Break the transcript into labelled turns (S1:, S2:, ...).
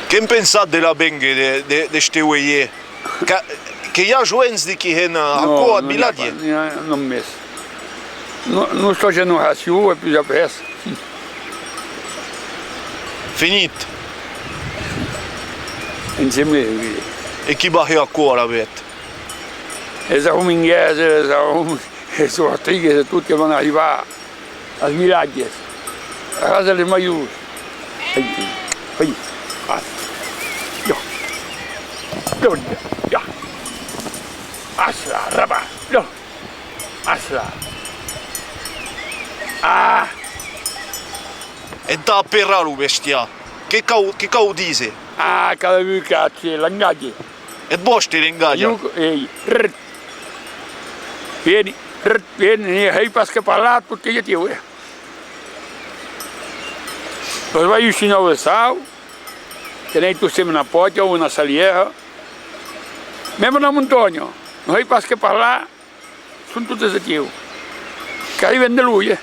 S1: Che pensate della benga di queste uie? Che gli aggiungi di chi è a cuore di là?
S2: Non messo. Non sto facendo un racio e più già presto.
S1: Finito.
S2: Insieme a lui.
S1: E chi va a cuore avete?
S2: E se come inglese, le sortighe, tutti vanno arrivare a Smilaghi. A casa delle Maius. Poi, ja. Asla, raba, no. Asla. Ah.
S1: E da perra lo bestia. Che cau dice?
S2: Ah, cada vez che c'è l'angagli.
S1: E bosti l'ingaglia?
S2: Vieni, hai pasca parlato perché io ti vuoi. Poi vai vicino al sal, che nem tu sei una porta o una saliera. Mesmo na montanha, não hai pasca para lá, são todas aqui. Que aí vende luz,